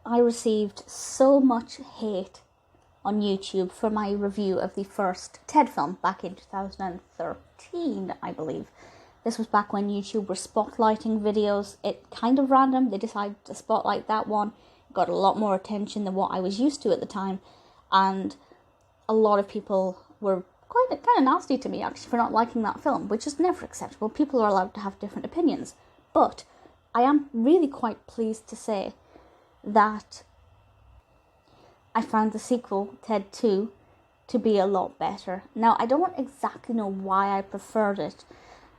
I received so much hate on YouTube for my review of the first Ted film back in 2013, I believe. This was back when YouTube were spotlighting videos. It kind of random, they decided to spotlight that one. It got a lot more attention than what I was used to at the time, and a lot of people were kind of nasty to me actually for not liking that film, which is never acceptable. People are allowed to have different opinions. But I am really quite pleased to say that I found the sequel, Ted 2, to be a lot better. Now, I don't exactly know why I preferred it,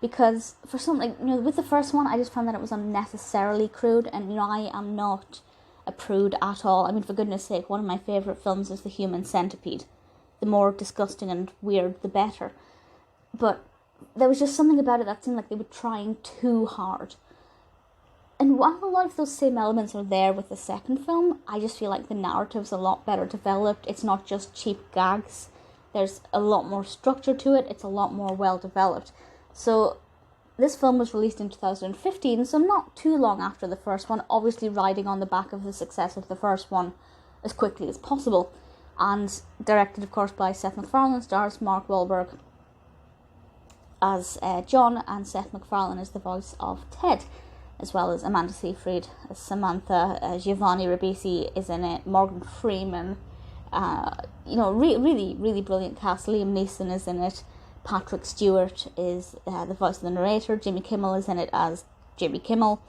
because for something, with the first one, I just found that it was unnecessarily crude, and, I am not a prude at all. I mean, for goodness sake, one of my favourite films is The Human Centipede. The more disgusting and weird, the better. But there was just something about it that seemed like they were trying too hard. And while a lot of those same elements are there with the second film, I just feel like the narrative's a lot better developed. It's not just cheap gags. There's a lot more structure to it. It's a lot more well developed. So this film was released in 2015, so not too long after the first one, obviously riding on the back of the success of the first one as quickly as possible. And directed, of course, by Seth MacFarlane, stars Mark Wahlberg as John, and Seth MacFarlane is the voice of Ted, as well as Amanda Seyfried as Samantha. Giovanni Ribisi is in it, Morgan Freeman, really, really brilliant cast. Liam Neeson is in it, Patrick Stewart is the voice of the narrator, Jimmy Kimmel is in it as Jimmy Kimmel.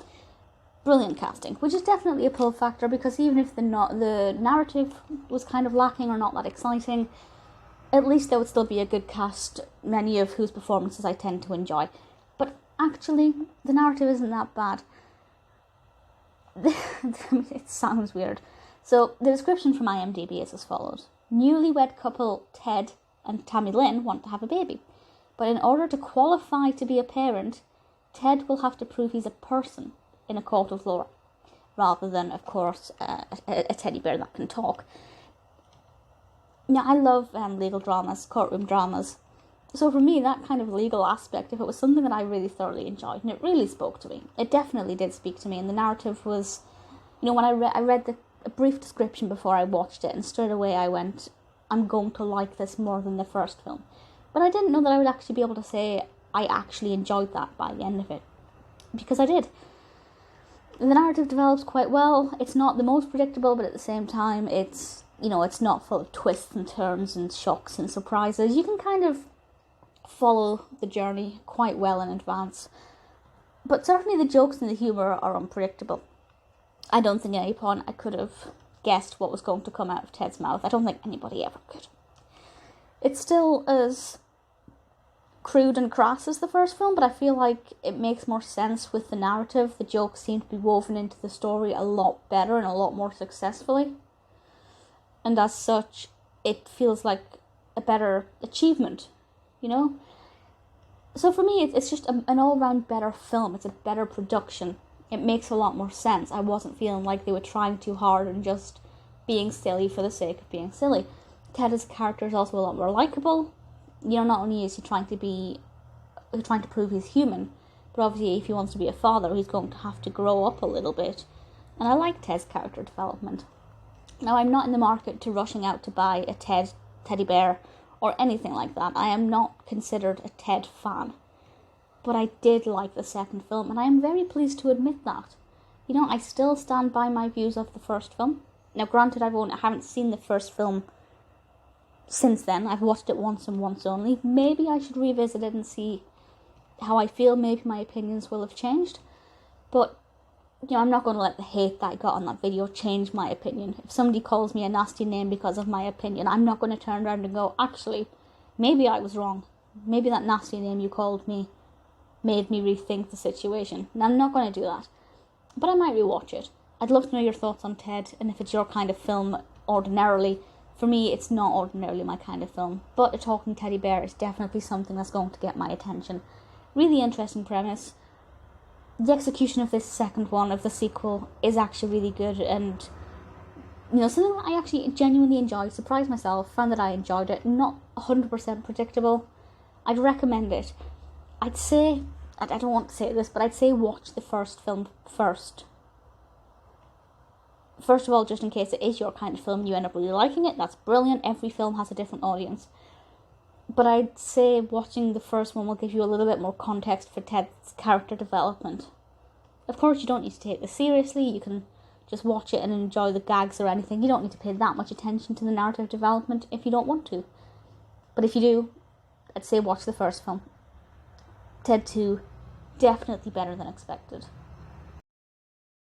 Brilliant casting, which is definitely a pull factor, because even if the narrative was kind of lacking or not that exciting, at least there would still be a good cast, many of whose performances I tend to enjoy. But actually, the narrative isn't that bad. It sounds weird. So, the description from IMDb is as follows. Newlywed couple Ted and Tami-Lynn want to have a baby. But in order to qualify to be a parent, Ted will have to prove he's a person in a court of law, rather than, of course, a teddy bear that can talk. Now, I love legal dramas, courtroom dramas. So for me, that kind of legal aspect, if it was something that I really thoroughly enjoyed, and it really spoke to me, it definitely did speak to me, and the narrative was, when I read a brief description before I watched it, and straight away I went, I'm going to like this more than the first film. But I didn't know that I would actually be able to say I actually enjoyed that by the end of it, because I did. The narrative develops quite well. It's not the most predictable, but at the same time, it's not full of twists and turns and shocks and surprises. You can kind of follow the journey quite well in advance. But certainly the jokes and the humour are unpredictable. I don't think at any point I could have guessed what was going to come out of Ted's mouth. I don't think anybody ever could. It's still as crude and crass as the first film, but I feel like it makes more sense with the narrative. The jokes seem to be woven into the story a lot better and a lot more successfully. And as such, it feels like a better achievement, So for me, it's just an all-round better film. It's a better production. It makes a lot more sense. I wasn't feeling like they were trying too hard and just being silly for the sake of being silly. Ted as a character is also a lot more likeable. Not only is he trying to prove he's human, but obviously if he wants to be a father, he's going to have to grow up a little bit. And I like Ted's character development. Now, I'm not in the market to rushing out to buy a teddy bear or anything like that. I am not considered a Ted fan. But I did like the second film, and I am very pleased to admit that. I still stand by my views of the first film. Now, granted, I haven't seen the first film since then. I've watched it once and once only. Maybe I should revisit it and see how I feel. Maybe my opinions will have changed. But, I'm not going to let the hate that I got on that video change my opinion. If somebody calls me a nasty name because of my opinion, I'm not going to turn around and go, actually, maybe I was wrong. Maybe that nasty name you called me made me rethink the situation. And I'm not going to do that. But I might rewatch it. I'd love to know your thoughts on Ted, and if it's your kind of film ordinarily. For me, it's not ordinarily my kind of film, but a talking teddy bear is definitely something that's going to get my attention. Really interesting premise. The execution of this second one, of the sequel, is actually really good, and something that I actually genuinely enjoyed, surprised myself, found that I enjoyed it. Not 100% predictable. I'd recommend it. I'd say, I don't want to say this, but I'd say watch the first film first. First of all, just in case it is your kind of film and you end up really liking it, that's brilliant. Every film has a different audience. But I'd say watching the first one will give you a little bit more context for Ted's character development. Of course, you don't need to take this seriously. You can just watch it and enjoy the gags or anything. You don't need to pay that much attention to the narrative development if you don't want to. But if you do, I'd say watch the first film. Ted 2, definitely better than expected.